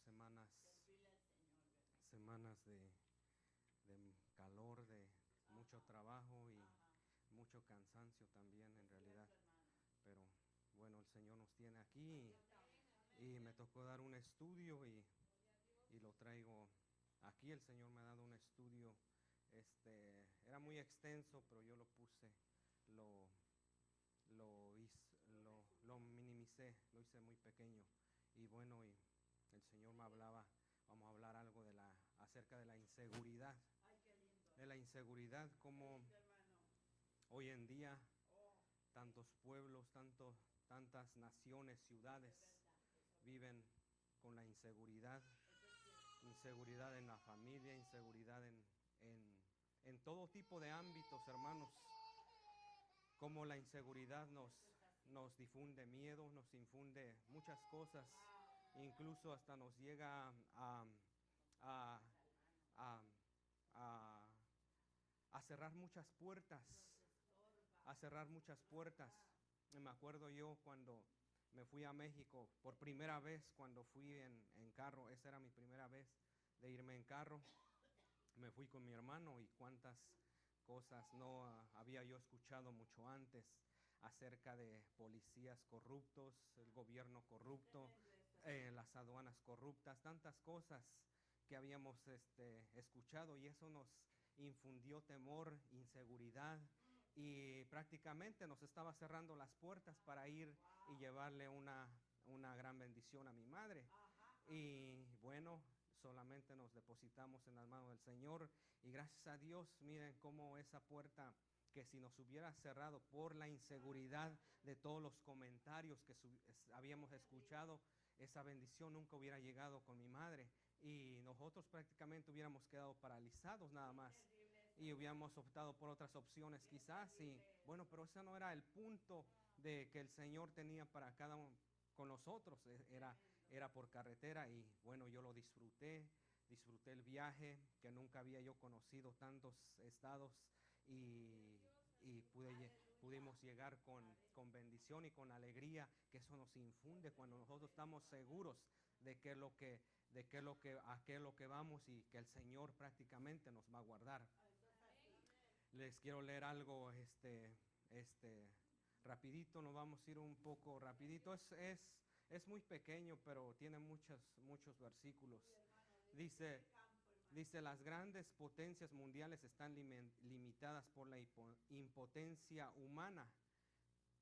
semanas de calor, de mucho trabajo y mucho cansancio también en realidad. Pero bueno, el Señor nos tiene aquí y me tocó dar un estudio y lo traigo aquí. El Señor me ha dado un estudio, era muy extenso, pero yo lo puse, lo minimicé, lo hice muy pequeño. Y bueno, y el Señor me hablaba, vamos a hablar algo acerca de la inseguridad. De la inseguridad, como hoy en día tantos pueblos, tantas naciones, ciudades viven con la inseguridad. Inseguridad en la familia, inseguridad en todo tipo de ámbitos, hermanos. Como la inseguridad nos difunde miedo, nos infunde muchas cosas, incluso hasta nos llega a cerrar muchas puertas, Me acuerdo yo cuando me fui a México por primera vez, cuando fui en carro. Esa era mi primera vez de irme en carro. Me fui con mi hermano y cuántas cosas no había yo escuchado mucho antes acerca de policías corruptos, el gobierno corrupto, las aduanas corruptas, tantas cosas que habíamos escuchado, y eso nos infundió temor, inseguridad, y prácticamente nos estaba cerrando las puertas para ir y llevarle una gran bendición a mi madre. Y bueno, solamente nos depositamos en las manos del Señor, y gracias a Dios, miren cómo esa puerta, que si nos hubiera cerrado por la inseguridad de todos los comentarios que habíamos escuchado, esa bendición nunca hubiera llegado con mi madre, y nosotros prácticamente hubiéramos quedado paralizados nada más, y hubiéramos optado por otras opciones quizás. Y bueno, pero ese no era el punto de que el Señor tenía para cada uno con nosotros. Era por carretera, y bueno, yo lo disfruté el viaje, que nunca había yo conocido tantos estados, y pudimos llegar con bendición y con alegría, que eso nos infunde cuando nosotros estamos seguros de qué es lo que vamos, y que el Señor prácticamente nos va a guardar. Les quiero leer algo, rapidito, nos vamos a ir un poco rapidito. Es muy pequeño, pero tiene muchos versículos. Dice, las grandes potencias mundiales están limitadas por la impotencia humana,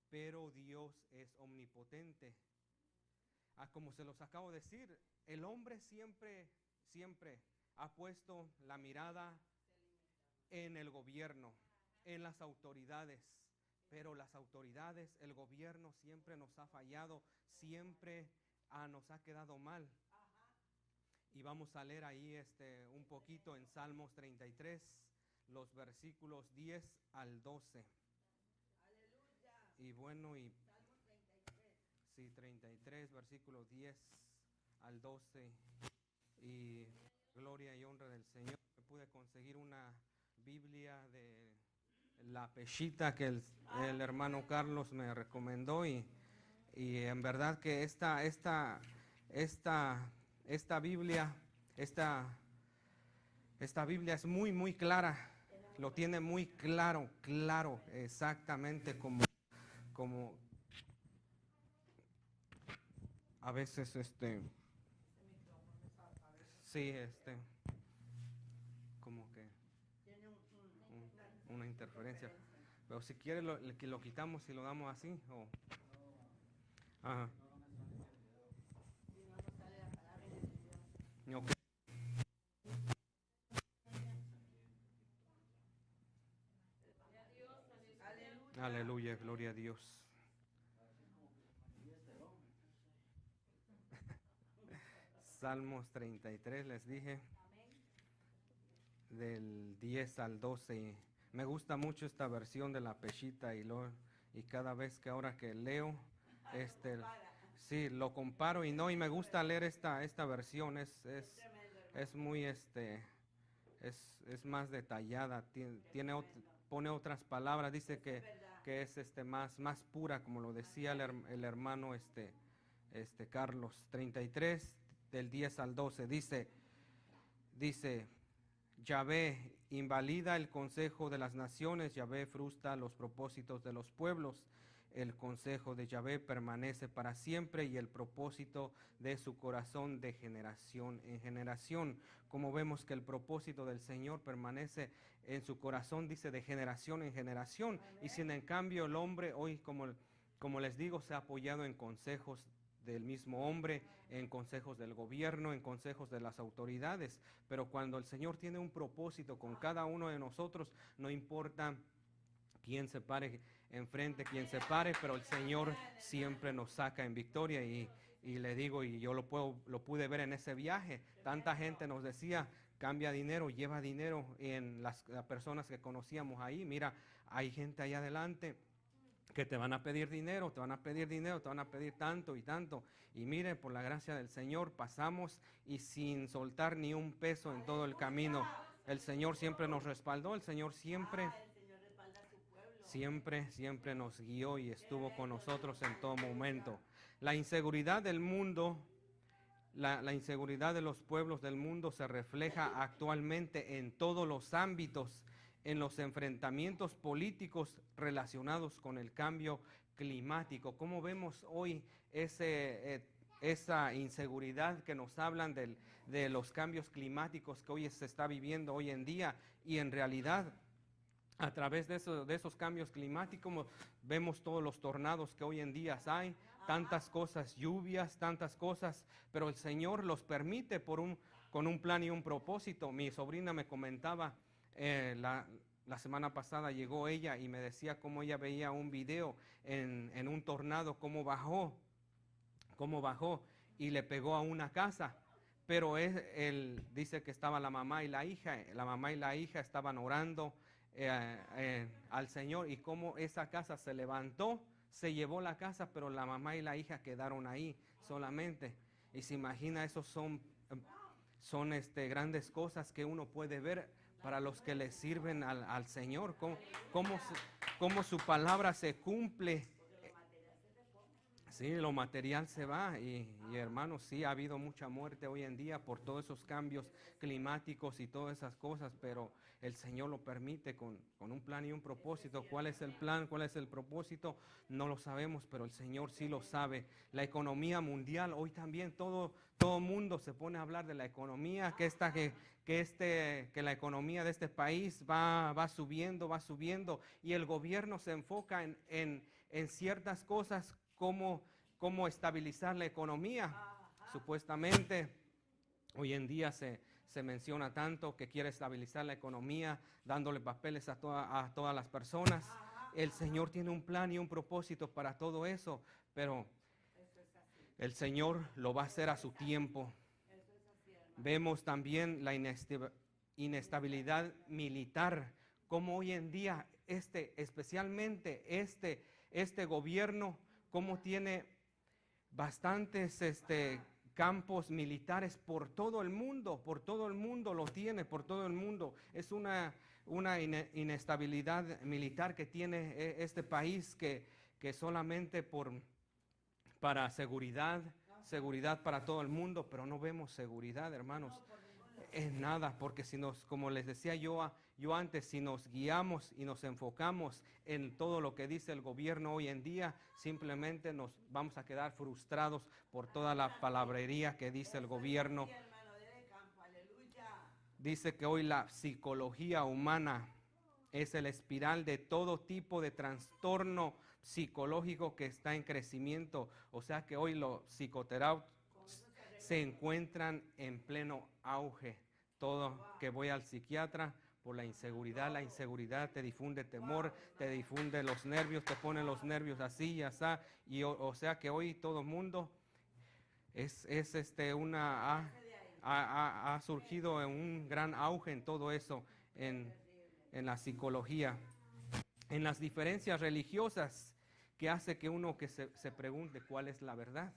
pero Dios es omnipotente. Como se los acabo de decir, el hombre siempre ha puesto la mirada en el gobierno, en las autoridades, pero las autoridades, el gobierno siempre nos ha fallado, siempre nos ha quedado mal. Y vamos a leer ahí un poquito en Salmos 33, los versículos 10 al 12. Aleluya. Y bueno, Salmos 33. Sí, 33, versículos 10 al 12. Y gloria y honra del Señor. Pude conseguir una Biblia de la Peshita que el hermano Carlos me recomendó, y en verdad que esta Biblia, esta Biblia es muy, muy clara. Lo tiene muy claro, exactamente como a veces sí, como que una interferencia. Pero si quiere lo quitamos y lo damos así, o ajá. Okay. Aleluya, gloria a Dios. Salmos 33, les dije, del 10 al 12. Me gusta mucho esta versión de la Peshita, y cada vez que ahora que leo, sí, lo comparo, y me gusta leer esta versión. Es muy, es más detallada, pone otras palabras, dice que es más pura, como lo decía el hermano Carlos. 33 del 10 al 12. Dice, Yahvé invalida el consejo de las naciones, Yahvé frustra los propósitos de los pueblos. El consejo de Yahvé permanece para siempre y el propósito de su corazón de generación en generación. Como vemos que el propósito del Señor permanece en su corazón, dice, de generación en generación. Amén. Y sin en cambio el hombre hoy, como les digo, se ha apoyado en consejos del mismo hombre, en consejos del gobierno, en consejos de las autoridades. Pero cuando el Señor tiene un propósito con cada uno de nosotros, no importa quién se pare enfrente, quién se pare, pero el Señor siempre nos saca en victoria. Y le digo, y yo lo pude ver en ese viaje, tanta gente nos decía, cambia dinero, lleva dinero. En las personas que conocíamos ahí, mira, hay gente ahí adelante que te van a pedir dinero, te van a pedir tanto y tanto. Y mire, por la gracia del Señor pasamos y sin soltar ni un peso en todo el camino. El Señor siempre nos respaldó, el Señor siempre nos guió y estuvo con nosotros en todo momento. La inseguridad del mundo, la inseguridad de los pueblos del mundo se refleja actualmente en todos los ámbitos, en los enfrentamientos políticos relacionados con el cambio climático. ¿Cómo vemos hoy esa inseguridad que nos hablan de los cambios climáticos que hoy se está viviendo hoy en día? Y en realidad, a través de esos cambios climáticos, vemos todos los tornados que hoy en día hay, tantas cosas, lluvias, tantas cosas, pero el Señor los permite con un plan y un propósito. Mi sobrina me comentaba, la semana pasada llegó ella y me decía cómo ella veía un video en un tornado, cómo bajó y le pegó a una casa. Pero él dice que estaba la mamá y la hija estaban orando al Señor, y cómo esa casa se levantó, se llevó la casa, pero la mamá y la hija quedaron ahí solamente. Y se imagina, esos son grandes cosas que uno puede ver para los que le sirven al Señor, cómo su palabra se cumple. Sí, lo material se va y hermanos, sí ha habido mucha muerte hoy en día por todos esos cambios climáticos y todas esas cosas, pero el Señor lo permite con un plan y un propósito. ¿Cuál es el plan? ¿Cuál es el propósito? No lo sabemos, pero el Señor sí lo sabe. La economía mundial, hoy también todo mundo se pone a hablar de la economía, que la economía de este país va subiendo, y el gobierno se enfoca en ciertas cosas, cómo estabilizar la economía. Supuestamente hoy en día se menciona tanto que quiere estabilizar la economía, dándole papeles a todas las personas. El Señor tiene un plan y un propósito para todo eso, pero el Señor lo va a hacer a su tiempo. Vemos también la inestabilidad militar, como hoy en día especialmente este gobierno, como tiene bastantes campos militares por todo el mundo lo tiene, por todo el mundo. Es una inestabilidad militar que tiene este país, que solamente para seguridad para todo el mundo, pero no vemos seguridad, hermanos, en nada, porque como les decía yo antes, si nos guiamos y nos enfocamos en todo lo que dice el gobierno hoy en día, simplemente nos vamos a quedar frustrados por toda la palabrería que dice el gobierno. Dice que hoy la psicología humana es el espiral de todo tipo de trastorno psicológico que está en crecimiento. O sea que hoy los psicoterapeutas se encuentran en pleno auge. Todo que voy al psiquiatra por la inseguridad te difunde temor, te difunde los nervios, te pone los nervios así y así. Y o sea que hoy todo el mundo ha surgido en un gran auge en todo eso, en la psicología, en las diferencias religiosas, que hace que uno se pregunte cuál es la verdad.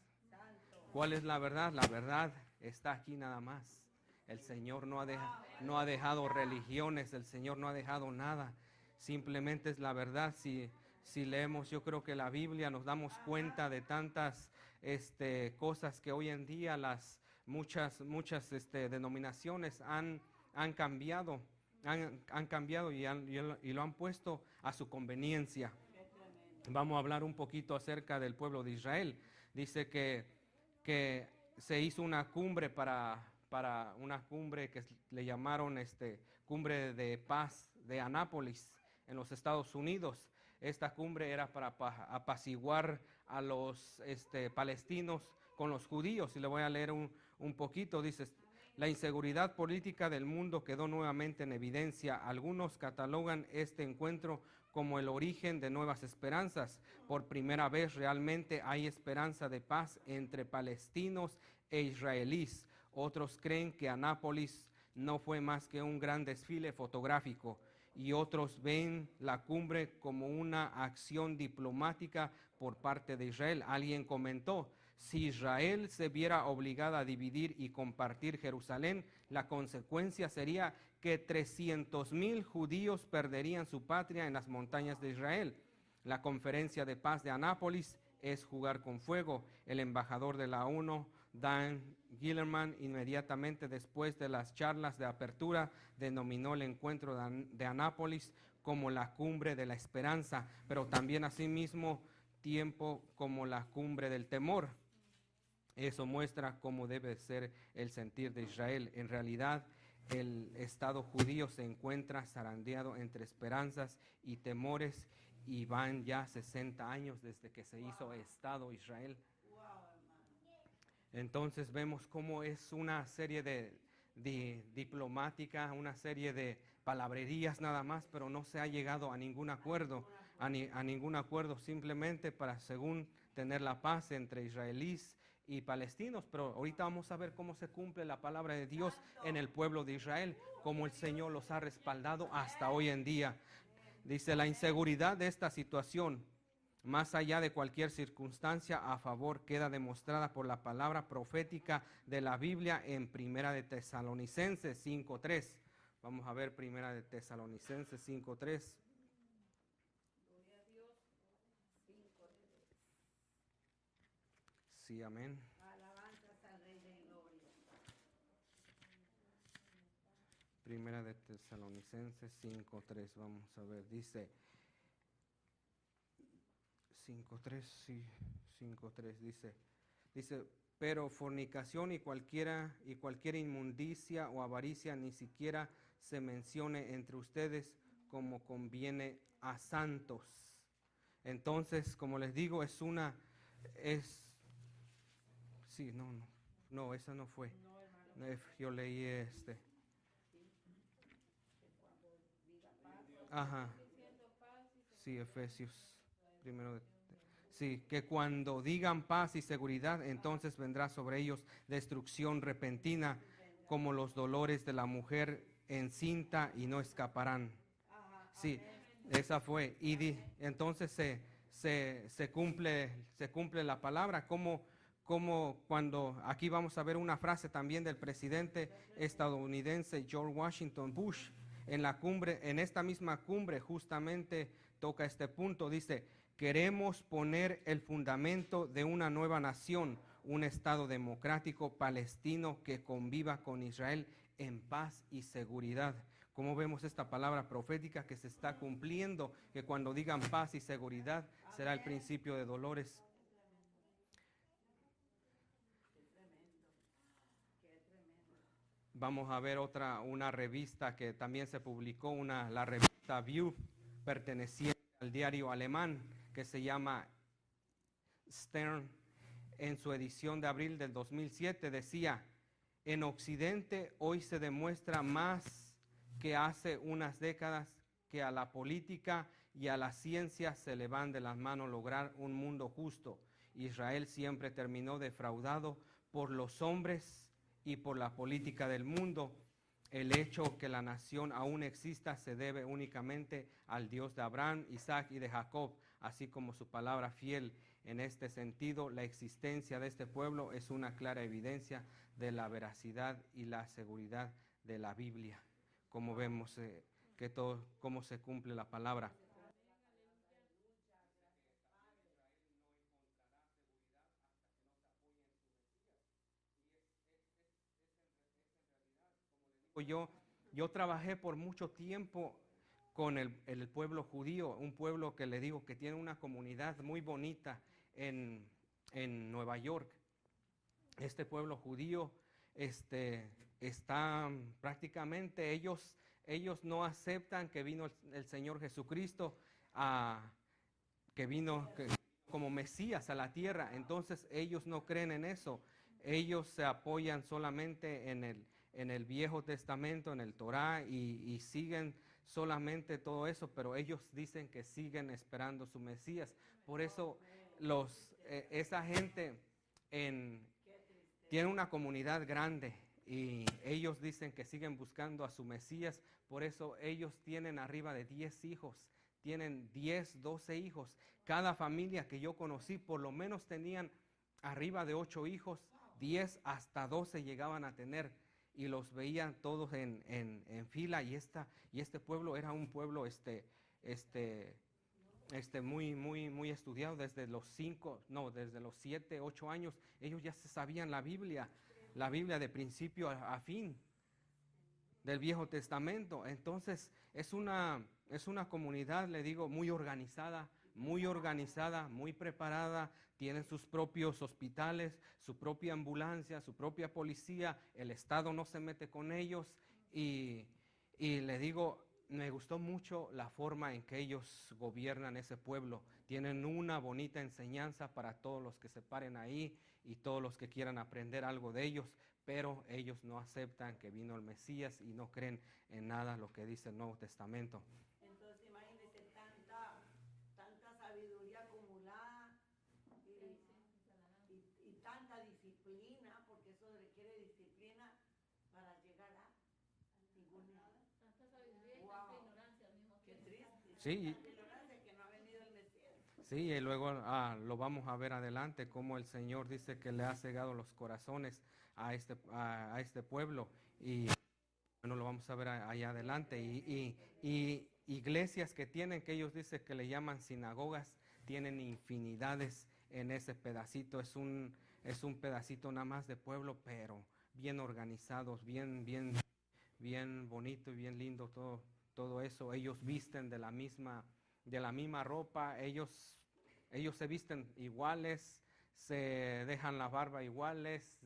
¿Cuál es la verdad? La verdad está aquí nada más. El Señor no ha dejado religiones, el Señor no ha dejado nada. Simplemente es la verdad. Si leemos, yo creo que la Biblia, nos damos cuenta de tantas cosas que hoy en día las muchas denominaciones han cambiado, han cambiado y lo han puesto a su conveniencia. Vamos a hablar un poquito acerca del pueblo de Israel. Dice que se hizo una cumbre para una cumbre que le llamaron cumbre de paz de Anápolis en los Estados Unidos. Esta cumbre era para apaciguar a los palestinos con los judíos. Y le voy a leer un poquito. Dice: la inseguridad política del mundo quedó nuevamente en evidencia. Algunos catalogan este encuentro como el origen de nuevas esperanzas. Por primera vez realmente hay esperanza de paz entre palestinos e israelíes. Otros creen que Anápolis no fue más que un gran desfile fotográfico, y otros ven la cumbre como una acción diplomática por parte de Israel. Alguien comentó: si Israel se viera obligada a dividir y compartir Jerusalén, la consecuencia sería que 300,000 judíos perderían su patria en las montañas de Israel. La conferencia de paz de Anápolis es jugar con fuego. El embajador de la ONU, Dan Gillerman, inmediatamente después de las charlas de apertura, denominó el encuentro de Anápolis como la cumbre de la esperanza, pero también asimismo tiempo como la cumbre del temor. Eso muestra cómo debe ser el sentir de Israel. En realidad, el Estado judío se encuentra zarandeado entre esperanzas y temores, y van ya 60 años desde que se hizo Estado Israel. Entonces vemos cómo es una serie de diplomática, una serie de palabrerías nada más, pero no se ha llegado a ningún acuerdo, a ningún acuerdo, simplemente para, según, tener la paz entre israelíes y palestinos. Pero ahorita vamos a ver cómo se cumple la palabra de Dios en el pueblo de Israel, cómo el Señor los ha respaldado hasta hoy en día. Dice: la inseguridad de esta situación, más allá de cualquier circunstancia a favor, queda demostrada por la palabra profética de la Biblia en Primera de Tesalonicenses 5:3. Vamos a ver Primera de Tesalonicenses 5:3. Sí, amén. Alabanzas al Rey de Gloria. Primera de Tesalonicenses 5:3. Vamos a ver, dice 5:3, sí, 5:3 dice: pero fornicación y cualquier inmundicia o avaricia ni siquiera se mencione entre ustedes, como conviene a santos. Entonces, como les digo, sí, no, esa no fue. No, hermano. Yo leí Sí, que cuando diga paz. Ajá. Sí, Efesios primero. Sí, que cuando digan paz y seguridad, entonces vendrá sobre ellos destrucción repentina, como los dolores de la mujer encinta, y no escaparán. Sí, esa fue. Y entonces se cumple la palabra, como cuando aquí vamos a ver una frase también del presidente estadounidense George Washington Bush en la cumbre, en esta misma cumbre justamente toca este punto. Dice: queremos poner el fundamento de una nueva nación, un Estado democrático palestino que conviva con Israel en paz y seguridad. Como vemos esta palabra profética que se está cumpliendo, que cuando digan paz y seguridad será el principio de dolores. Vamos a ver una revista que también se publicó, la revista View, perteneciente al diario alemán, que se llama Stern. En su edición de abril del 2007 decía: en Occidente hoy se demuestra más que hace unas décadas que a la política y a la ciencia se le van de las manos lograr un mundo justo. Israel siempre terminó defraudado por los hombres y por la política del mundo. El hecho que la nación aún exista se debe únicamente al Dios de Abraham, Isaac y de Jacob, así como su palabra fiel. En este sentido, la existencia de este pueblo es una clara evidencia de la veracidad y la seguridad de la Biblia. Como vemos cómo se cumple la palabra. yo trabajé por mucho tiempo con el pueblo judío, un pueblo que le digo que tiene una comunidad muy bonita en Nueva York. Este pueblo judío está prácticamente, ellos no aceptan que vino el Señor Jesucristo, que vino como Mesías a la tierra. Entonces ellos no creen en eso. Ellos se apoyan solamente en el Viejo Testamento, en el Torá, y siguen solamente todo eso, pero ellos dicen que siguen esperando su Mesías. Por eso esa gente tiene una comunidad grande y ellos dicen que siguen buscando a su Mesías. Por eso ellos tienen arriba de 10 hijos, tienen 10, 12 hijos. Cada familia que yo conocí por lo menos tenían arriba de 8 hijos, 10 hasta 12 llegaban a tener, y los veían todos en fila. Y este pueblo era un pueblo muy estudiado desde los 7, 8 años. Ellos ya se sabían la Biblia de principio a fin del Viejo Testamento. Entonces es una comunidad, le digo, muy organizada, muy preparada. Tienen sus propios hospitales, su propia ambulancia, su propia policía. El Estado no se mete con ellos. Y le digo, me gustó mucho la forma en que ellos gobiernan ese pueblo. Tienen una bonita enseñanza para todos los que se paren ahí y todos los que quieran aprender algo de ellos, pero ellos no aceptan que vino el Mesías y no creen en nada lo que dice el Nuevo Testamento. Entonces imagínense tanta sabiduría acumulada y tanta disciplina, porque eso requiere disciplina para llegar a ningún lado. Tanta sabiduría y Wow. tanta ignorancia al mismo Qué tiempo. triste. Sí. Tanta ignorancia que no ha venido el Mesías. Sí, y luego lo vamos a ver adelante, cómo el Señor dice que le ha cegado los corazones a este pueblo. Y bueno, lo vamos a ver allá adelante. Y iglesias que tienen, que ellos dicen que le llaman sinagogas, tienen infinidades en ese pedacito. Es un pedacito nada más de pueblo, pero bien organizados, bien bonito y bien lindo todo eso. Ellos visten de la misma ropa. Ellos se visten iguales, se dejan la barba iguales,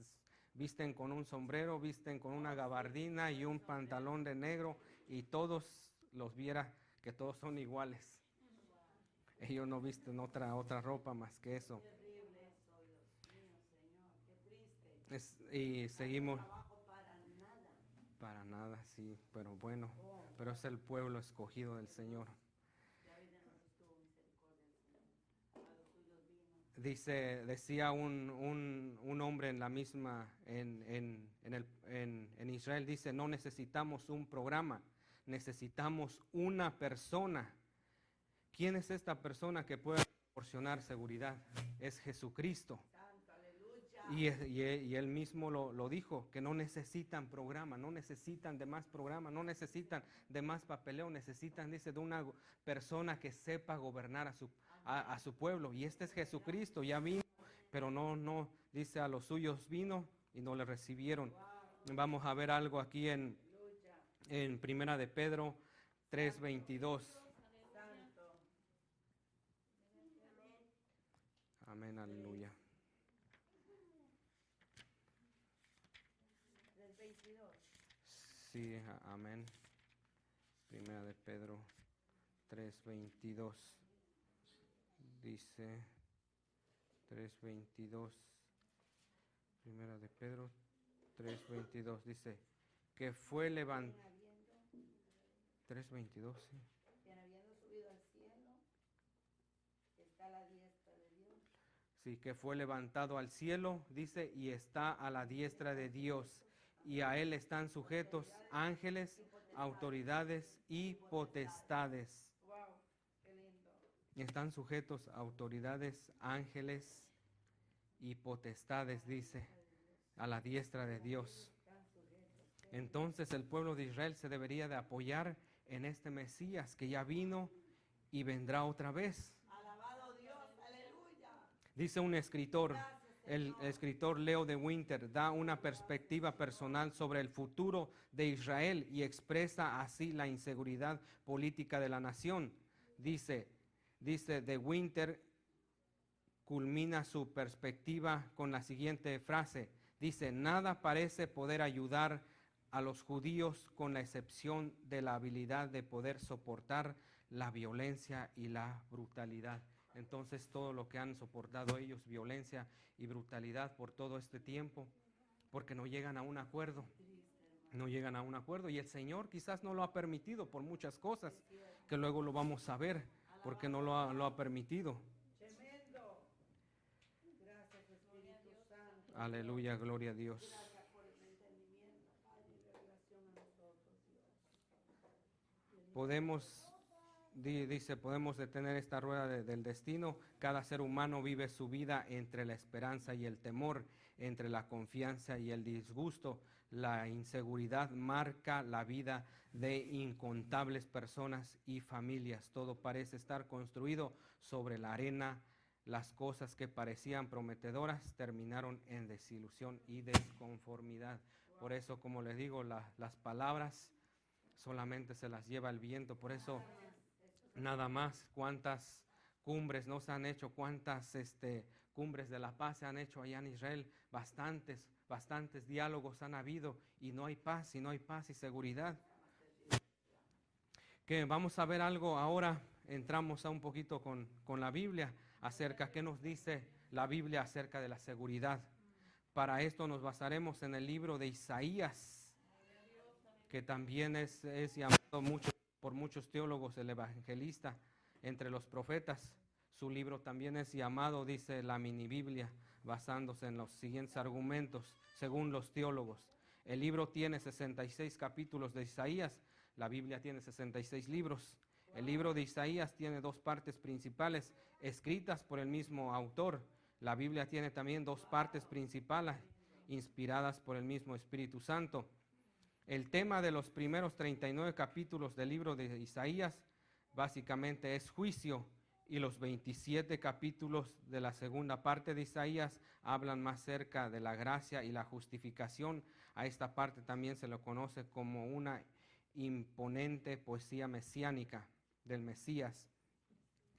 visten con un sombrero, visten con una gabardina y un pantalón de negro, y todos los viera que todos son iguales. Ellos no visten otra ropa más que eso. Terrible eso, Dios mío, Señor, qué triste. Y seguimos. No trabajo para nada. Para nada, sí, pero bueno, pero es el pueblo escogido del Señor. Ya vida no estuvo misericordia del Señor. A los suyos vino. Decía un hombre en la misma, en Israel, dice: no necesitamos un programa, necesitamos una persona. ¿Quién es esta persona que puede proporcionar seguridad? Es Jesucristo. Santo, aleluya. Y él mismo lo dijo, que no necesitan programa, no necesitan de más programa, no necesitan de más papeleo, necesitan, dice, de una persona que sepa gobernar a su pueblo. Y este es Jesucristo, ya vino, pero no, dice, a los suyos vino y no le recibieron. Vamos a ver algo aquí en Primera de Pedro 3:22. Santo. Amén, aleluya. 3:22. Sí, amén. Primera de Pedro 3:22. Dice 3:22. Primera de Pedro 3:22 dice que fue levantado. 3:22, sí. Quien habiendo subido al cielo, está a la diestra de Dios. Sí, que fue levantado al cielo, dice, y está a la diestra de Dios. Y a él están sujetos ángeles, autoridades y potestades. Wow, qué lindo. Están sujetos autoridades, ángeles y potestades, dice, a la diestra de Dios. Entonces el pueblo de Israel se debería de apoyar en este Mesías que ya vino y vendrá otra vez. Alabado Dios, aleluya. Dice un escritor, Gracias, El escritor Leo de Winter da una perspectiva personal sobre el futuro de Israel y expresa así la inseguridad política de la nación. Dice de Winter culmina su perspectiva con la siguiente frase. Dice, nada parece poder ayudar a los judíos con la excepción de la habilidad de poder soportar la violencia y la brutalidad. Entonces todo lo que han soportado ellos, violencia y brutalidad por todo este tiempo, porque no llegan a un acuerdo. No llegan a un acuerdo y el Señor quizás no lo ha permitido por muchas cosas, que luego lo vamos a ver, porque no lo ha permitido. Tremendo. Gracias, Espíritu Santo. Aleluya, gloria a Dios. Gracias por el entendimiento, Padre, y revelación a nosotros, Dios. Podemos detener esta rueda del destino. Cada ser humano vive su vida entre la esperanza y el temor, entre la confianza y el disgusto. La inseguridad marca la vida de incontables personas y familias. Todo parece estar construido sobre la arena. Las cosas que parecían prometedoras terminaron en desilusión y desconformidad. Por eso, como les digo, las palabras solamente se las lleva el viento. Por eso, nada más, cuántas cumbres no se han hecho, cuántas cumbres de la paz se han hecho allá en Israel. Bastantes diálogos han habido y no hay paz y seguridad. Que vamos a ver algo ahora. Entramos a un poquito con la Biblia acerca, ¿qué nos dice la Biblia acerca de la seguridad? Para esto nos basaremos en el libro de Isaías, que también es llamado por muchos teólogos el evangelista entre los profetas. Su libro también es llamado, dice, la mini Biblia, basándose en los siguientes argumentos, según los teólogos. El libro tiene 66 capítulos de Isaías, la Biblia tiene 66 libros. El libro de Isaías tiene dos partes principales, escritas por el mismo autor. La Biblia tiene también dos partes principales, inspiradas por el mismo Espíritu Santo. El tema de los primeros 39 capítulos del libro de Isaías básicamente es juicio, y los 27 capítulos de la segunda parte de Isaías hablan más cerca de la gracia y la justificación. A esta parte también se lo conoce como una imponente poesía mesiánica del Mesías.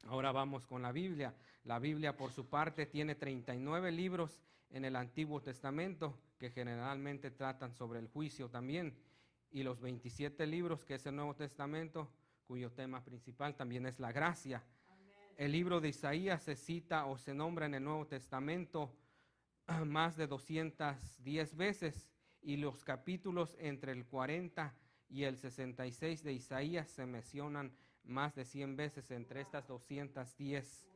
Ahora vamos con la Biblia. La Biblia, por su parte, tiene 39 libros en el Antiguo Testamento que generalmente tratan sobre el juicio también, y los 27 libros que es el Nuevo Testamento, cuyo tema principal también es la gracia. El libro de Isaías se cita o se nombra en el Nuevo Testamento más de 210 veces, y los capítulos entre el 40 y el 66 de Isaías se mencionan más de 100 veces entre estas 210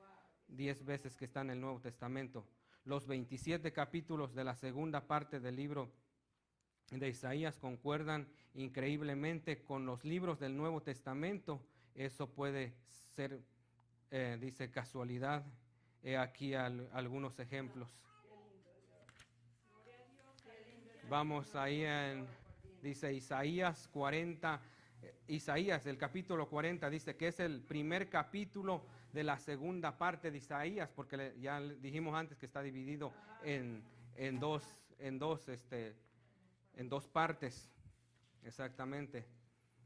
veces que están en el Nuevo Testamento. Los 27 capítulos de la segunda parte del libro de Isaías concuerdan increíblemente con los libros del Nuevo Testamento. Eso puede ser, dice, casualidad. He aquí algunos ejemplos. Vamos ahí dice Isaías 40. Isaías, el capítulo 40, dice que es el primer capítulo de la segunda parte de Isaías, porque ya dijimos antes que está dividido en dos partes, exactamente.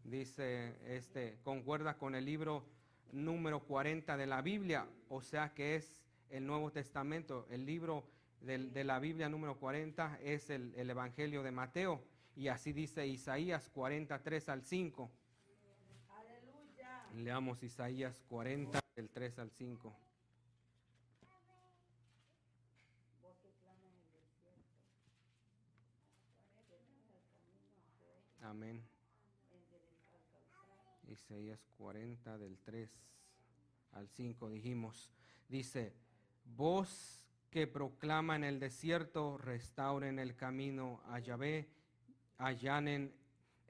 Dice, concuerda con el libro número 40 de la Biblia, o sea que es el Nuevo Testamento. El libro de la Biblia número 40 es el Evangelio de Mateo, y así dice Isaías 43 al 5. Aleluya. Leamos Isaías 40, del 3 al 5. Amén. Isaías 40, del 3 al 5 dijimos. Dice, voz que proclama en el desierto, restauren el camino a Yahvé, allanen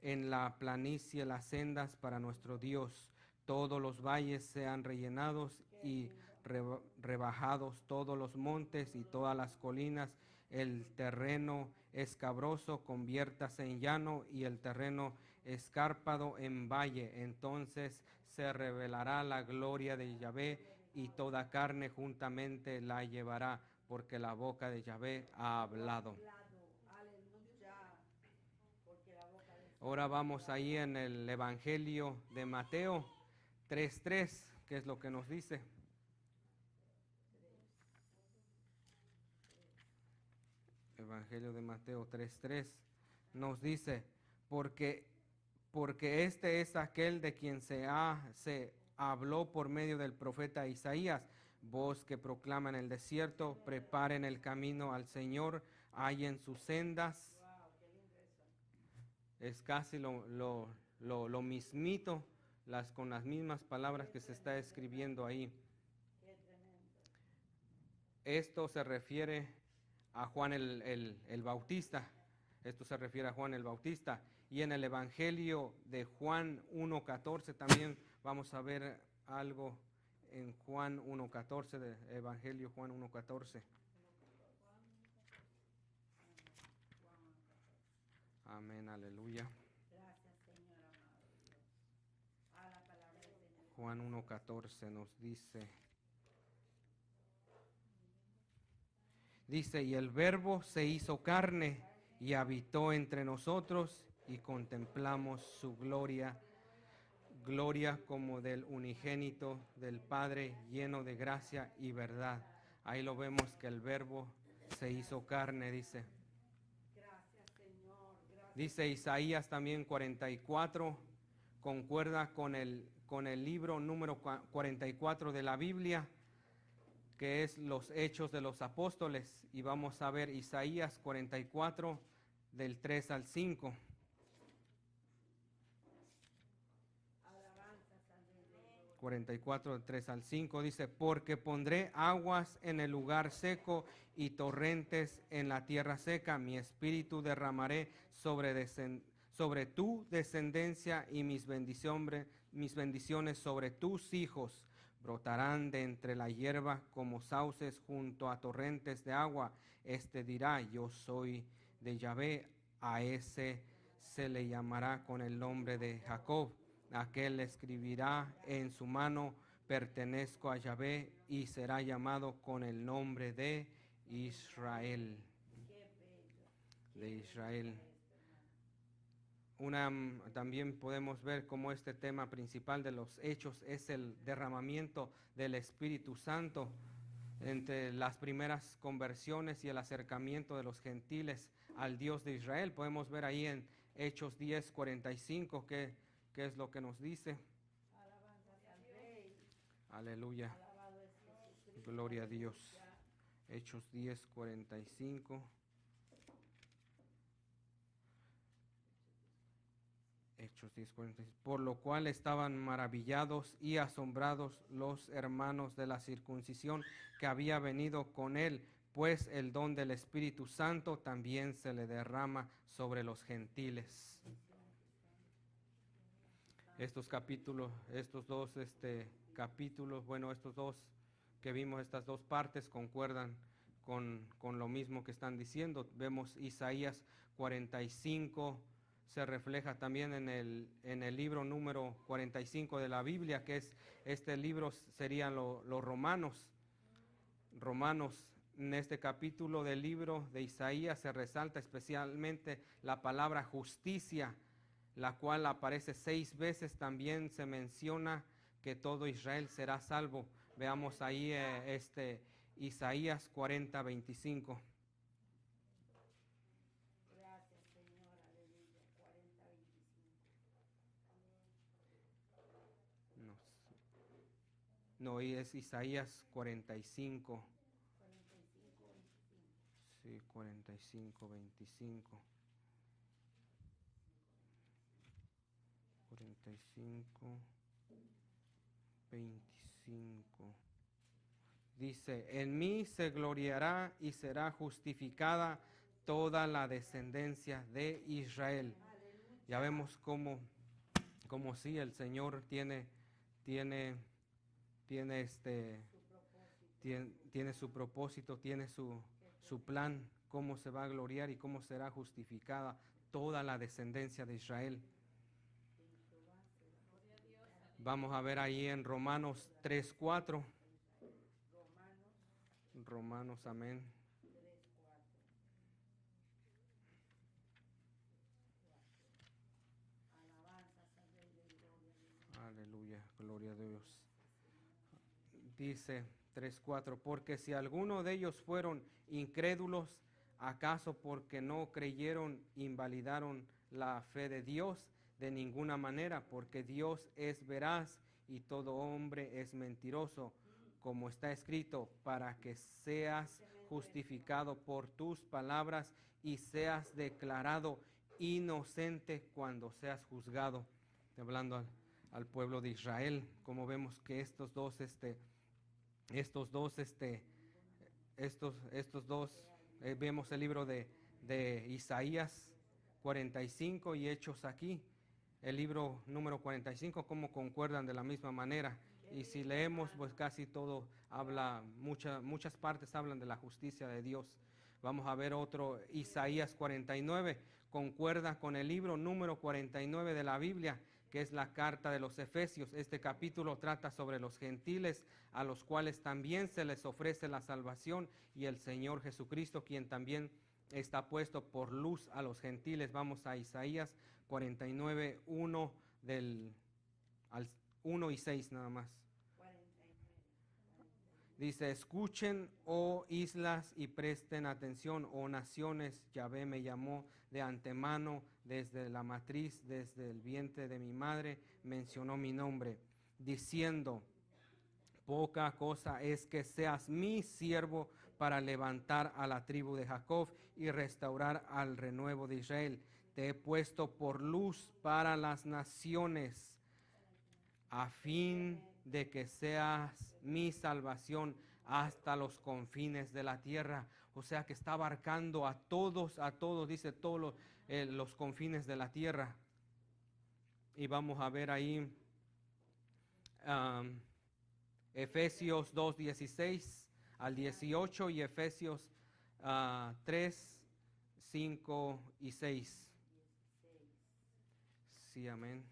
en la planicie las sendas para nuestro Dios. Todos los valles sean rellenados y rebajados, todos los montes y todas las colinas. El terreno escabroso conviértase en llano y el terreno escarpado en valle. Entonces se revelará la gloria de Yahvé y toda carne juntamente la llevará, porque la boca de Yahvé ha hablado. Aleluya. Porque la boca de Ahora vamos ahí en el Evangelio de Mateo 3:3, que es lo que nos dice. Evangelio de Mateo 3:3 nos dice, porque este es aquel de quien se habló por medio del profeta Isaías, voz que proclama en el desierto, preparen el camino al Señor, hallen sus sendas. Es casi lo mismito, con las mismas palabras que se está escribiendo ahí. Esto se refiere a Juan el Bautista. Esto se refiere a Juan el Bautista. Y en el Evangelio de Juan 1:14 también vamos a ver algo en Juan 1:14, de Evangelio Juan 1:14. Amén, aleluya. Gracias, Señor amado Dios. A la palabra del Señor. Juan 1:14 nos dice, y el Verbo se hizo carne y habitó entre nosotros y contemplamos su gloria, gloria como del unigénito del Padre, lleno de gracia y verdad. Ahí lo vemos que el Verbo se hizo carne, dice. Gracias, Señor. Gracias. Dice Isaías también 44, concuerda con el libro número 44 de la Biblia, que es los Hechos de los Apóstoles, y vamos a ver Isaías 44 del 3 al 5. Alabanzas al Rey de Gloria. 44 del 3 al 5 dice, porque pondré aguas en el lugar seco y torrentes en la tierra seca, mi espíritu derramaré sobre tu descendencia y mis bendiciones sobre tus hijos. Brotarán de entre la hierba como sauces junto a torrentes de agua. Este dirá, yo soy de Yahvé, a ese se le llamará con el nombre de Jacob. Aquel escribirá en su mano, pertenezco a Yahvé, y será llamado con el nombre de Israel. Qué bello. De Israel. También podemos ver cómo este tema principal de los hechos es el derramamiento del Espíritu Santo entre las primeras conversiones y el acercamiento de los gentiles al Dios de Israel. Podemos ver ahí en Hechos 10:45 qué es lo que nos dice. Alabanzas al Rey. Aleluya. Alabado es Jesucristo. Gloria a Dios. Aleluya. Hechos 10:45. Hechos 10:46. Por lo cual estaban maravillados y asombrados los hermanos de la circuncisión que había venido con él, pues el don del Espíritu Santo también se le derrama sobre los gentiles. Estos dos que vimos, estas dos partes concuerdan con lo mismo que están diciendo. Vemos Isaías 45, se refleja también en el libro número 45 de la Biblia, que es este libro, serían los Romanos. En este capítulo del libro de Isaías se resalta especialmente la palabra justicia, la cual aparece 6 veces. También se menciona que todo Israel será salvo. Veamos ahí Isaías 40:25. Gracias, Señor. Aleluya. 40:25. No, y es Isaías 45. 45:25. Sí, 45:25. 45:25. Dice, en mí se gloriará y será justificada toda la descendencia de Israel. Ya vemos cómo sí el Señor tiene su propósito, tiene su plan, cómo se va a gloriar y cómo será justificada toda la descendencia de Israel. Vamos a ver ahí en Romanos 3:4. Romanos, amén. 3:4. Alabanzas al Rey de Gloria. Aleluya, gloria a Dios. Dice 3:4, porque si alguno de ellos fueron incrédulos, ¿acaso porque no creyeron invalidaron la fe de Dios? De ninguna manera, porque Dios es veraz y todo hombre es mentiroso, como está escrito, para que seas justificado por tus palabras y seas declarado inocente cuando seas juzgado. Hablando al pueblo de Israel, como vemos que estos dos vemos el libro de Isaías 45 y Hechos aquí, el libro número 45, como concuerdan de la misma manera. Y si leemos, pues casi todo habla, muchas partes hablan de la justicia de Dios. Vamos a ver otro, Isaías 49, concuerda con el libro número 49 de la Biblia, que es la carta de los Efesios. Este capítulo trata sobre los gentiles, a los cuales también se les ofrece la salvación, y el Señor Jesucristo, quien también está puesto por luz a los gentiles. Vamos a Isaías 49, 1 al 1 y 6 nada más. 49. Dice, escuchen, oh islas, y presten atención, oh naciones, Yahvé me llamó de antemano, desde la matriz, desde el vientre de mi madre, mencionó mi nombre, diciendo, poca cosa es que seas mi siervo para levantar a la tribu de Jacob y restaurar al renuevo de Israel. Te he puesto por luz para las naciones, a fin de que seas mi salvación hasta los confines de la tierra. O sea que está abarcando a todos, dice todos los confines de la tierra. Y vamos a ver ahí Efesios 2, 16 al 18 y Efesios 3, 5 y 6. Sí, amén.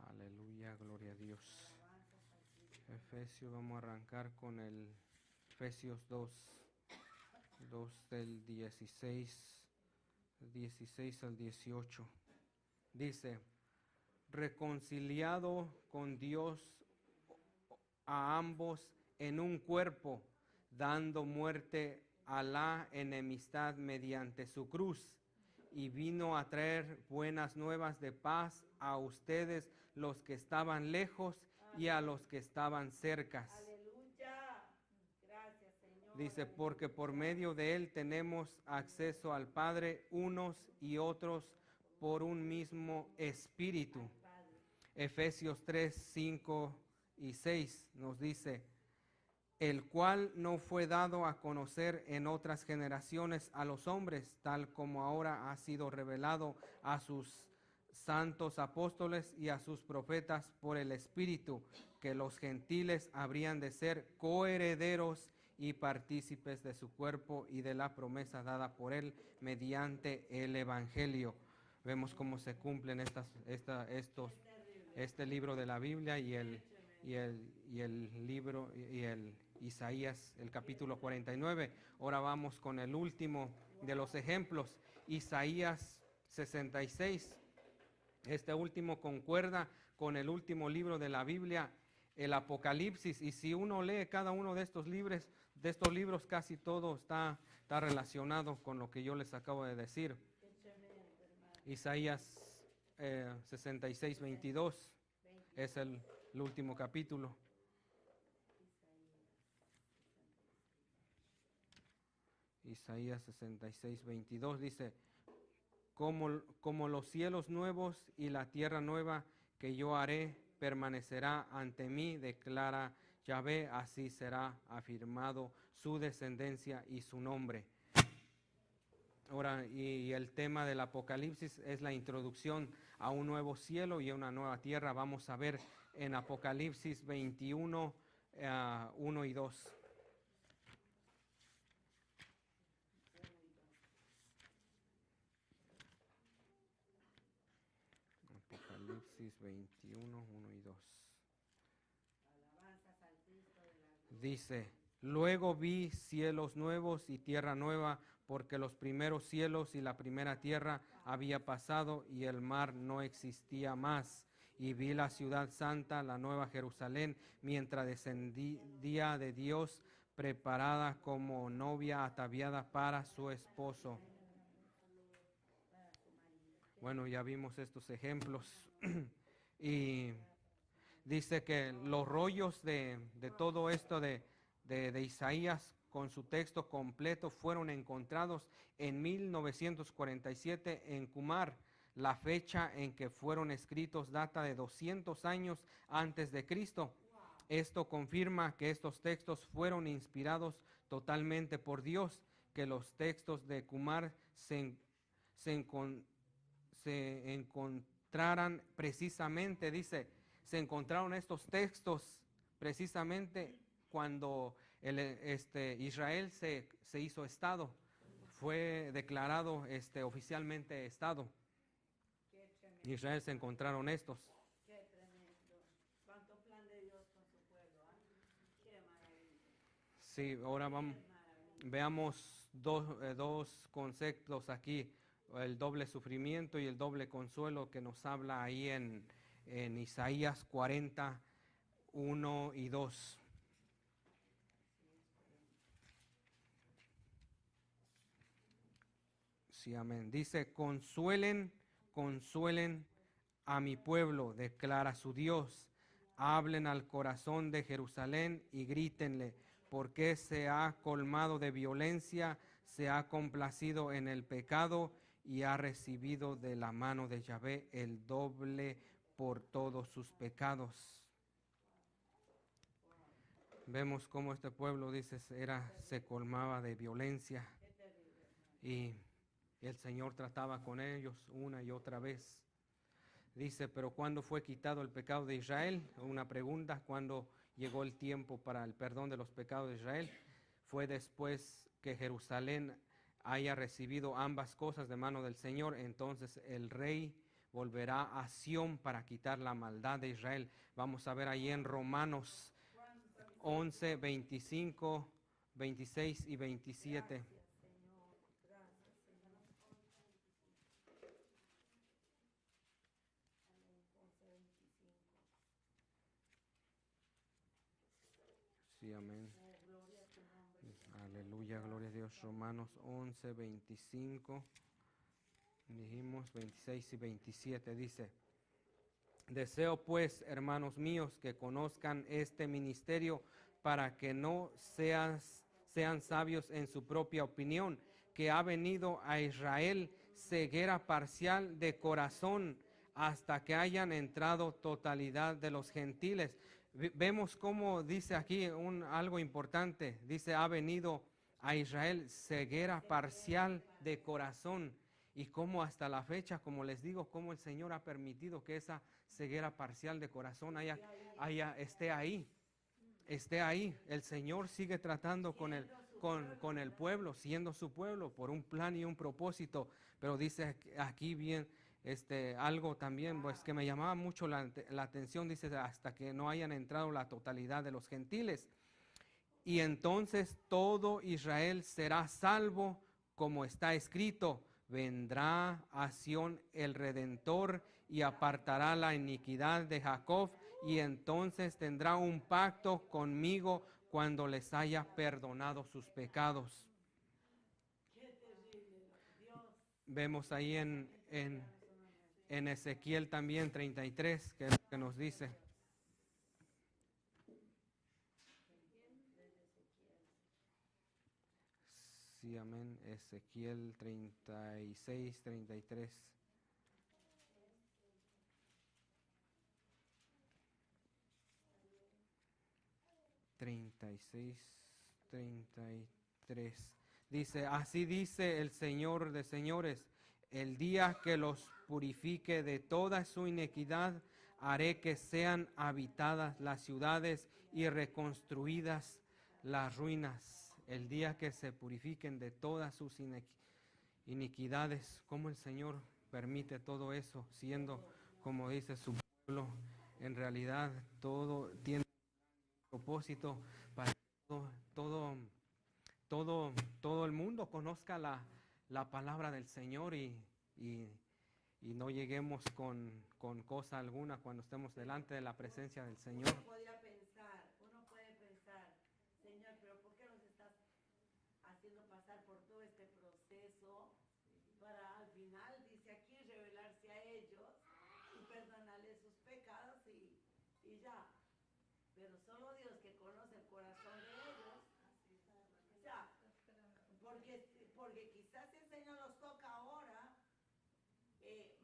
Aleluya, gloria a Dios. Efesios, vamos a arrancar con el Efesios 2 del 16 al 18. Dice, reconciliado con Dios a ambos en un cuerpo, dando muerte a la enemistad mediante su cruz, y vino a traer buenas nuevas de paz a ustedes, los que estaban lejos, y a los que estaban cercas. Aleluya. Gracias, Señor. Dice, porque por medio de él tenemos acceso al Padre unos y otros por un mismo espíritu. Efesios 3, 5 y 6 nos dice, el cual no fue dado a conocer en otras generaciones a los hombres, tal como ahora ha sido revelado a sus santos apóstoles y a sus profetas por el Espíritu, que los gentiles habrían de ser coherederos y partícipes de su cuerpo y de la promesa dada por él mediante el Evangelio. Vemos cómo se cumplen este libro de la Biblia y el libro y el Isaías, el capítulo 49. Ahora vamos con el último de los ejemplos, Isaías 66. Este último concuerda con el último libro de la Biblia, el Apocalipsis, y si uno lee cada uno de estos libros, casi todo está relacionado con lo que yo les acabo de decir. Isaías 66, 22 es el último capítulo. Isaías 66, 22 dice, como los cielos nuevos y la tierra nueva que yo haré permanecerá ante mí, declara Yahvé, así será afirmado su descendencia y su nombre. Ahora, y el tema del Apocalipsis es la introducción a un nuevo cielo y a una nueva tierra. Vamos a ver en Apocalipsis 21, 1 y 2. Génesis 21, 1 y 2. Alabanzas al Cristo de la gloria. Dice, luego vi cielos nuevos y tierra nueva, porque los primeros cielos y la primera tierra había pasado y el mar no existía más. Y vi la ciudad santa, la nueva Jerusalén, mientras descendía de Dios, preparada como novia ataviada para su esposo. Bueno, ya vimos estos ejemplos. Y dice que los rollos de todo esto de Isaías con su texto completo fueron encontrados en 1947 en Qumar. La fecha en que fueron escritos data de 200 años antes de Cristo. Esto confirma que estos textos fueron inspirados totalmente por Dios, que los textos de Qumar se encontraran precisamente, dice, se encontraron estos textos precisamente cuando Israel se hizo Estado, fue declarado oficialmente Estado. Qué tremendo, Israel se encontraron estos. qué tremendo. Cuánto plan de Dios con su pueblo, ¿ah? Qué maravilla. Sí, ahora vamos, Qué maravilla. veamos dos conceptos aquí, el doble sufrimiento y el doble consuelo que nos habla ahí en Isaías 40, 1 y 2. Sí, amén. Dice, consuelen a mi pueblo, declara su Dios. Hablen al corazón de Jerusalén y grítenle, porque se ha colmado de violencia, se ha complacido en el pecado y ha recibido de la mano de Yahvé el doble por todos sus pecados. Vemos cómo este pueblo, dice, se colmaba de violencia y el Señor trataba con ellos una y otra vez. Dice, pero ¿cuándo fue quitado el pecado de Israel? Una pregunta, ¿cuándo llegó el tiempo para el perdón de los pecados de Israel? Fue después que Jerusalén haya recibido ambas cosas de mano del Señor, entonces el rey volverá a Sión para quitar la maldad de Israel. Vamos a ver ahí en Romanos 11, 25, 26 y 27. Sí, amén. Aleluya, gloria a Dios. Romanos 11, 25. Dijimos 26 y 27. Dice, deseo pues, hermanos míos, que conozcan este ministerio para que no sean sabios en su propia opinión, que ha venido a Israel ceguera parcial de corazón hasta que hayan entrado totalidad de los gentiles. Vemos cómo dice aquí algo importante. Dice, ha venido a Israel ceguera parcial de corazón. Y cómo hasta la fecha, como les digo, cómo el Señor ha permitido que esa ceguera parcial de corazón esté ahí. Esté ahí. El Señor sigue tratando con el pueblo, siendo su pueblo, por un plan y un propósito. Pero dice aquí bien algo también pues que me llamaba mucho la atención. Dice, hasta que no hayan entrado la totalidad de los gentiles. Y entonces todo Israel será salvo, como está escrito. Vendrá a Sión el Redentor y apartará la iniquidad de Jacob, y entonces tendrá un pacto conmigo cuando les haya perdonado sus pecados. Vemos ahí en Ezequiel también 33, que es lo que nos dice. Sí, amén. Ezequiel 36, 33. Dice, así dice el Señor de señores, el día que los purifique de toda su iniquidad, haré que sean habitadas las ciudades y reconstruidas las ruinas. El día que se purifiquen de todas sus iniquidades, como el Señor permite todo eso, siendo, como dice, su pueblo. En realidad todo tiene un propósito para que todo el mundo conozca la palabra del Señor y no lleguemos con cosa alguna cuando estemos delante de la presencia del Señor. Uno puede pensar, Señor, pero ¿por qué nos estás haciendo pasar por todo este proceso para al final, dice aquí, revelarse a ellos y perdonarles sus pecados y ya? Pero solo Dios que conoce el corazón de ellos, o sea, porque quizás si el Señor los toca ahora,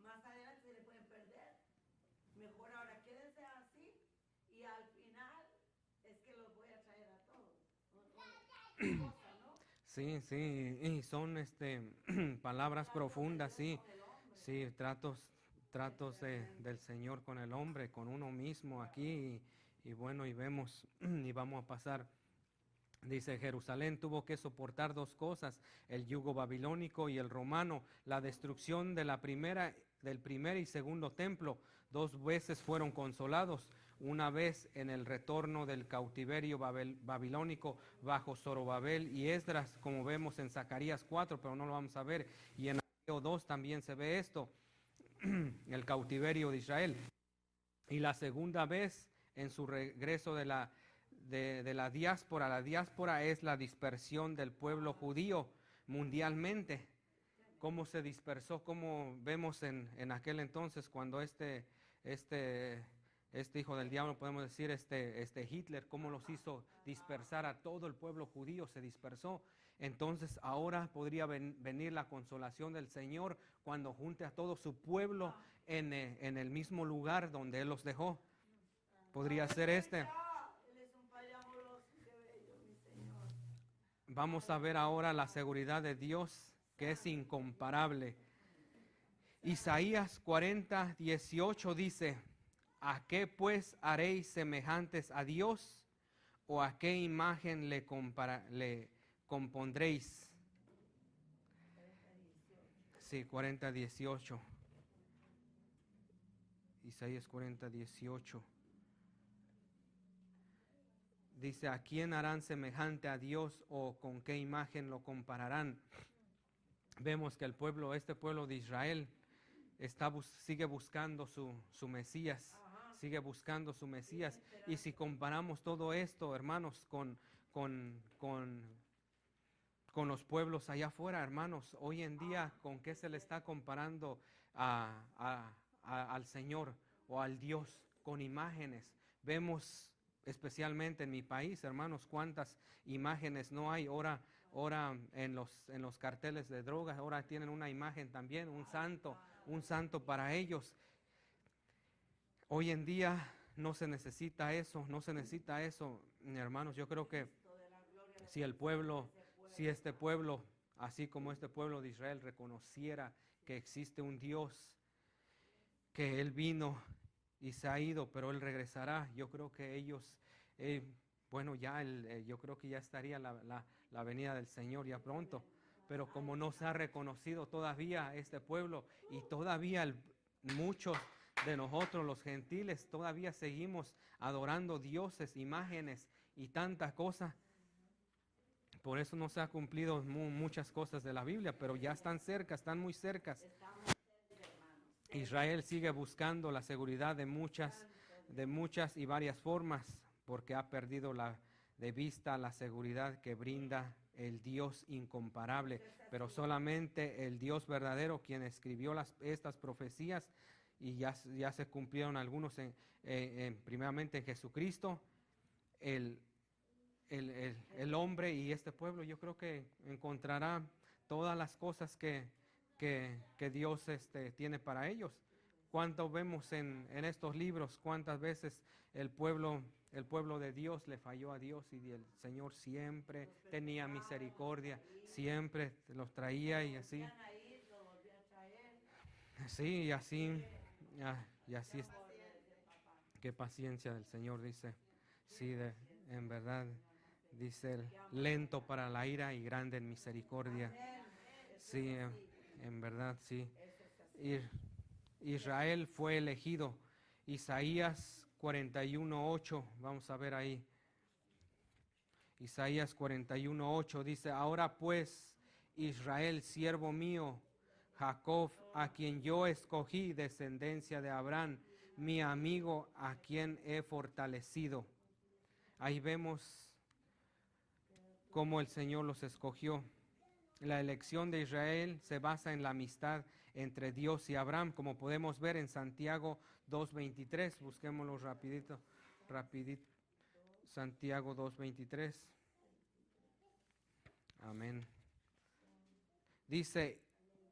más adelante se le pueden perder. Mejor ahora quédense así y al final es que los voy a traer a todos. Cosa, ¿no? Sí, sí, y son palabras profundas, sí, sí, tratos del Señor con el hombre, con uno mismo aquí, y bueno, y vemos, y vamos a pasar. Dice, Jerusalén tuvo que soportar dos cosas, el yugo babilónico y el romano, la destrucción del primer y segundo templo. 2 veces fueron consolados, una vez en el retorno del cautiverio babilónico bajo Zorobabel y Esdras, como vemos en Zacarías 4, pero no lo vamos a ver, y en Ageo 2 también se ve esto, el cautiverio de Israel. Y la segunda vez en su regreso de la diáspora. La diáspora es la dispersión del pueblo judío mundialmente. Cómo se dispersó, como vemos en aquel entonces cuando este hijo del diablo, podemos decir, Hitler, cómo los hizo dispersar a todo el pueblo judío, se dispersó. Entonces ahora podría venir la consolación del Señor cuando junte a todo su pueblo en el mismo lugar donde Él los dejó. Podría ser Vamos a ver ahora la seguridad de Dios, que es incomparable. Isaías 40, 18 dice, ¿a qué pues haréis semejantes a Dios? ¿O a qué imagen le compondréis? Sí, 40, 18. Isaías 40, 18. Dice, ¿a quién harán semejante a Dios o con qué imagen lo compararán? Vemos que este pueblo de Israel sigue buscando su Mesías, sigue buscando su Mesías. Y si comparamos todo esto, hermanos, con los pueblos allá afuera, hermanos, hoy en día, ¿con qué se le está comparando al Señor o al Dios? Con imágenes. Vemos especialmente en mi país, hermanos, cuántas imágenes no hay. Ahora en los carteles de drogas, ahora tienen una imagen también, un santo para ellos. Hoy en día no se necesita eso, hermanos. Yo creo que si este pueblo, así como este pueblo de Israel, reconociera que existe un Dios, que Él vino y se ha ido, pero Él regresará, yo creo que ellos, yo creo que ya estaría la venida del Señor ya pronto. Pero como no se ha reconocido todavía este pueblo, y todavía muchos de nosotros los gentiles todavía seguimos adorando dioses, imágenes y tantas cosas. Por eso no se ha cumplido muchas cosas de la Biblia, pero ya están cerca, están muy cerca. Israel sigue buscando la seguridad de muchas y varias formas, porque ha perdido de vista la seguridad que brinda el Dios incomparable, pero solamente el Dios verdadero, quien escribió estas profecías, y ya se cumplieron algunos primeramente en Jesucristo, el hombre y este pueblo, yo creo que encontrará todas las cosas que Dios tiene para ellos. ¿Cuánto vemos en estos libros? ¿Cuántas veces el pueblo de Dios le falló a Dios y el Señor siempre tenía misericordia, siempre los traía y así? Sí, y así es. Qué paciencia del Señor, dice. Sí, en verdad, dice él, lento para la ira y grande en misericordia. Sí, en verdad, sí. Israel fue elegido Isaías 41:8, vamos a ver ahí. Isaías 41:8 dice, ahora pues, Israel, siervo mío, Jacob, a quien yo escogí, descendencia de Abraham, mi amigo, a quien he fortalecido. Ahí vemos cómo el Señor los escogió. La elección de Israel se basa en la amistad entre Dios y Abraham, como podemos ver en Santiago 2:23. Busquémoslo rapidito. Santiago 2:23. Amén. Dice,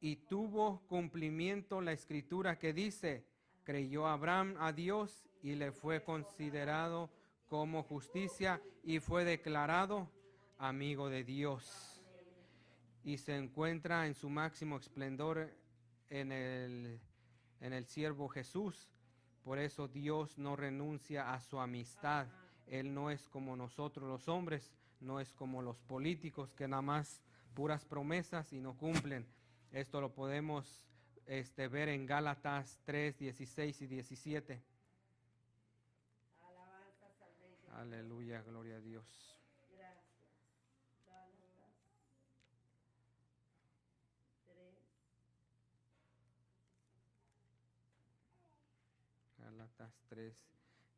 y tuvo cumplimiento la escritura que dice, creyó Abraham a Dios y le fue considerado como justicia y fue declarado amigo de Dios. Y se encuentra en su máximo esplendor en el siervo Jesús. Por eso Dios no renuncia a su amistad. Él no es como nosotros los hombres, no es como los políticos que nada más puras promesas y no cumplen. Esto lo podemos ver en Gálatas 3:16 y 17. Alabanzas al Rey de Aleluya, gloria a Dios. Gracias. Gálatas 3. Gálatas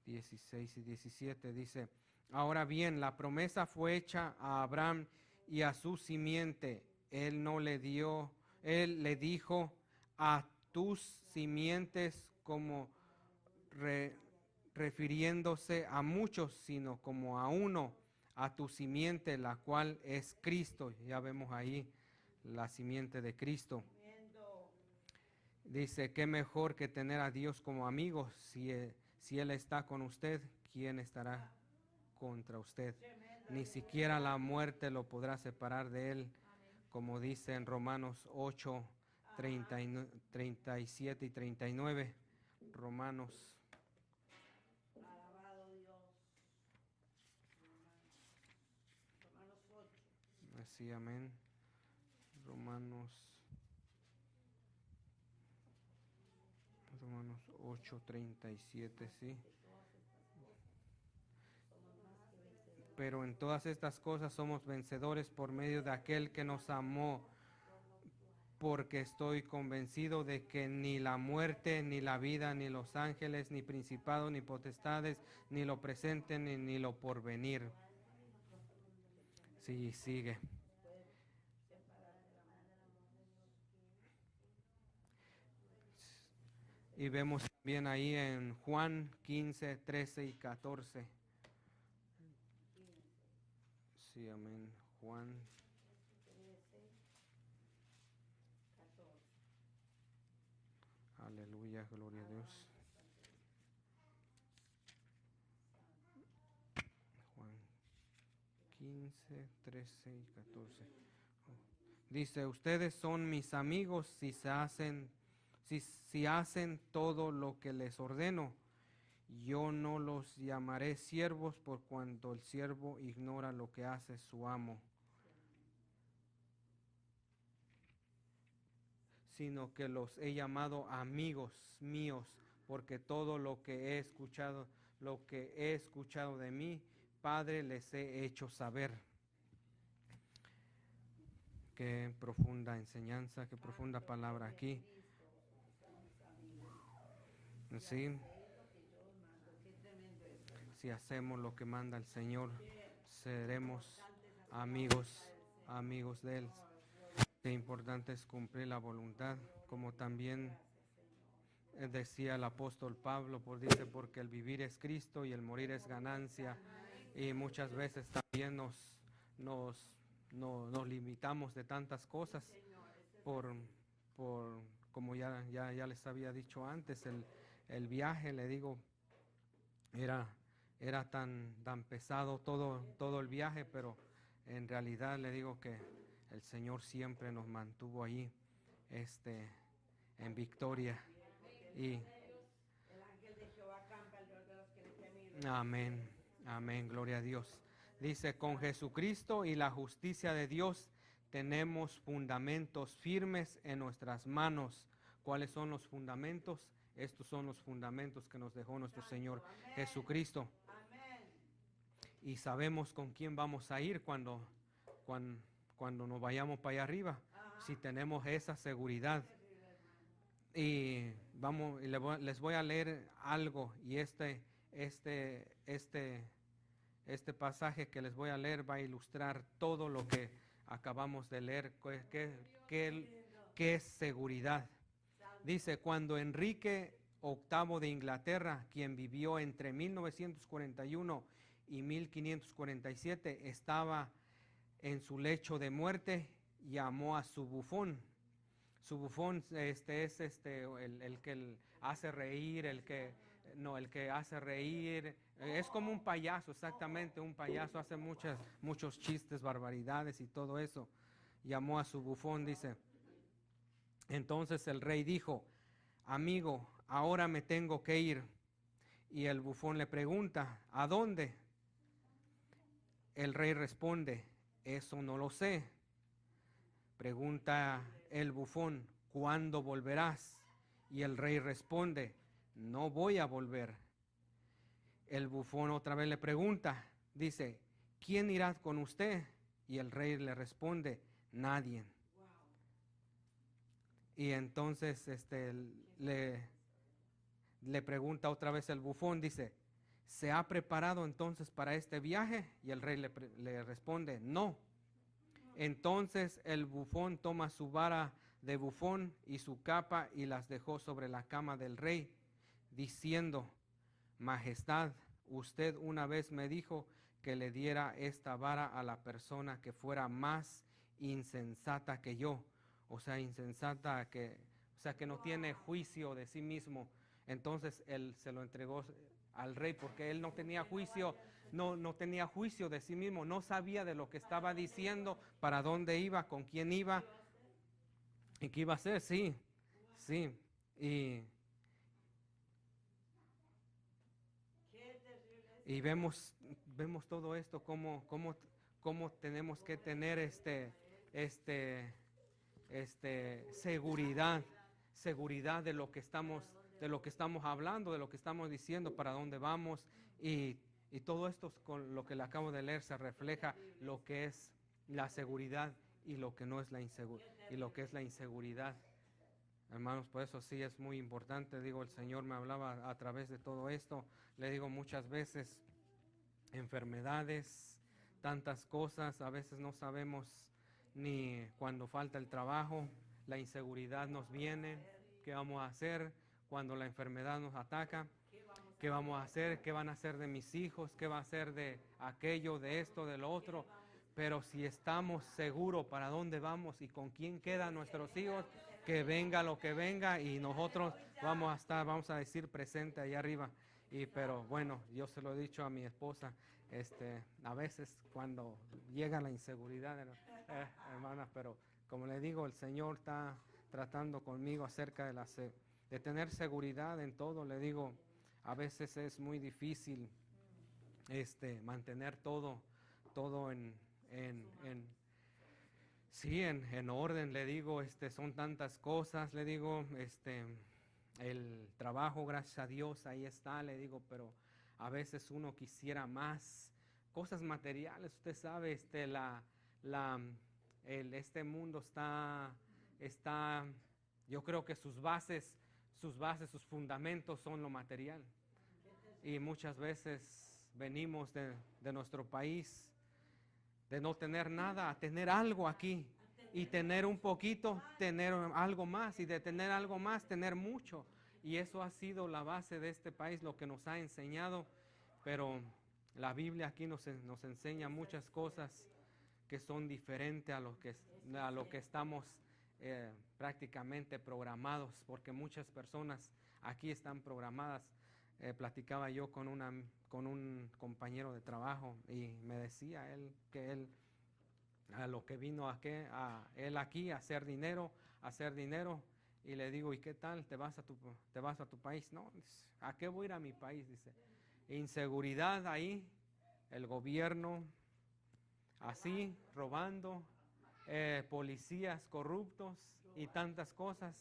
3:16 y 17 dice, ahora bien, la promesa fue hecha a Abraham y a su simiente. Él le dijo, a tus simientes, como refiriéndose a muchos, sino como a uno, a tu simiente, la cual es Cristo. Ya vemos ahí la simiente de Cristo. Dice, qué mejor que tener a Dios como amigo. Si Él está con usted, ¿quién estará contra usted? Ni siquiera la muerte lo podrá separar de Él, como dice en Romanos 8, 37 y 39. Romanos. Alabado Dios. Romanos 8. Así, amén. Romanos 8, 37, sí. Pero en todas estas cosas somos vencedores por medio de aquel que nos amó, porque estoy convencido de que ni la muerte, ni la vida, ni los ángeles, ni principados, ni potestades, ni lo presente, ni lo porvenir. Sí, sigue. Y vemos también ahí en Juan 15, 13 y 14. Sí, amén. Juan 13, 14. Aleluya, gloria a Dios. Juan 15, 13 y 14. Dice, ustedes son mis amigos si hacen todo lo que les ordeno. Yo no los llamaré siervos por cuanto el siervo ignora lo que hace su amo, sino que los he llamado amigos míos, porque todo lo que he escuchado de mí, Padre, les he hecho saber. Qué profunda enseñanza, qué profunda palabra aquí. Sí. Si hacemos lo que manda el Señor, seremos amigos de Él. Qué importante es cumplir la voluntad, como también decía el apóstol Pablo, dice, porque el vivir es Cristo y el morir es ganancia. Y muchas veces también nos limitamos de tantas cosas por como ya les había dicho antes, el viaje, le digo, era tan pesado todo el viaje, pero en realidad le digo que el Señor siempre nos mantuvo ahí en victoria. Y el ángel de Jehová campa alrededor de los que le temen. amén, amén, gloria a Dios. Dice, con Jesucristo y la justicia de Dios tenemos fundamentos firmes en nuestras manos. ¿Cuáles son los fundamentos? Estos son los fundamentos que nos dejó nuestro Señor Amén. Jesucristo. Amén. Y sabemos con quién vamos a ir cuando nos vayamos para allá arriba. Ajá. Si tenemos esa seguridad. Terrible, hermano. Y vamos, y les voy a leer algo. Y este pasaje que les voy a leer va a ilustrar todo lo que acabamos de leer. ¿Qué es seguridad? Dice, cuando Enrique VIII de Inglaterra, quien vivió entre 1941 y 1547, estaba en su lecho de muerte, llamó a su bufón. Su bufón es el que hace reír, el que hace reír. Es como un payaso, exactamente, un payaso hace muchos chistes, barbaridades y todo eso. Llamó a su bufón, dice. Entonces el rey dijo, amigo, ahora me tengo que ir. Y el bufón le pregunta, ¿a dónde? El rey responde, eso no lo sé. Pregunta el bufón, ¿cuándo volverás? Y el rey responde, no voy a volver. El bufón otra vez le pregunta, dice, ¿quién irá con usted? Y el rey le responde, nadie. Y entonces le pregunta otra vez el bufón, dice, ¿se ha preparado entonces para este viaje? Y el rey le responde, no. Entonces el bufón toma su vara de bufón y su capa y las dejó sobre la cama del rey, diciendo, Majestad, usted una vez me dijo que le diera esta vara a la persona que fuera más insensata que yo. O sea, que no tiene juicio de sí mismo. Entonces él se lo entregó al rey porque él no tenía juicio, no tenía juicio de sí mismo, no sabía de lo que estaba diciendo, para dónde iba, con quién iba y qué iba a hacer, sí. Y vemos todo esto, cómo tenemos que tener seguridad de lo que estamos hablando, de lo que estamos diciendo, para dónde vamos, y todo esto con lo que le acabo de leer se refleja lo que es la seguridad y lo que no es lo que es la inseguridad. Hermanos, por eso sí es muy importante. Digo, el Señor me hablaba a través de todo esto. Le digo muchas veces, enfermedades, tantas cosas, a veces no sabemos ni cuando falta el trabajo, la inseguridad nos viene, ¿qué vamos a hacer cuando la enfermedad nos ataca? ¿Qué vamos a hacer? ¿Qué van a hacer de mis hijos? ¿Qué va a hacer de aquello, de esto, de lo otro? Pero si estamos seguros para dónde vamos y con quién quedan nuestros hijos, que venga lo que venga y nosotros vamos a decir presente allá arriba. Pero bueno, yo se lo he dicho a mi esposa, a veces cuando llega la inseguridad, hermana, pero como le digo, el Señor está tratando conmigo acerca de tener seguridad en todo. Le digo, a veces es muy difícil mantener todo en orden. Le digo, son tantas cosas, le digo, el trabajo, gracias a Dios, ahí está, le digo, pero a veces uno quisiera más cosas materiales. Usted sabe, este mundo está, yo creo que sus bases, sus fundamentos son lo material. Y muchas veces venimos de nuestro país, de no tener nada, a tener algo aquí. Y tener un poquito, tener algo más. Y de tener algo más, tener mucho. Y eso ha sido la base de este país, lo que nos ha enseñado. Pero la Biblia aquí nos enseña muchas cosas que son diferentes a lo que estamos prácticamente programados. Porque muchas personas aquí están programadas. Platicaba yo con un compañero de trabajo y me decía que él a lo que vino él aquí a hacer dinero, y le digo, ¿y qué tal? ¿Te vas a tu país? No, ¿a qué voy a ir a mi país? Dice, inseguridad ahí, el gobierno así, robando, policías corruptos y tantas cosas.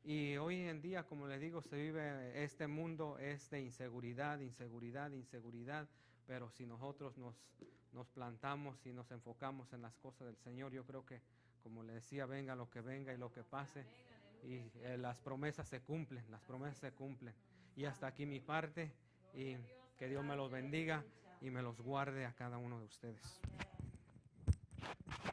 Y hoy en día, como les digo, se vive, este mundo es de inseguridad, inseguridad, inseguridad, pero si nosotros nos plantamos y nos enfocamos en las cosas del Señor, yo creo que, como le decía, venga lo que venga y lo que pase, y las promesas se cumplen, las promesas se cumplen. Y hasta aquí mi parte, y que Dios me los bendiga y me los guarde a cada uno de ustedes. Amén.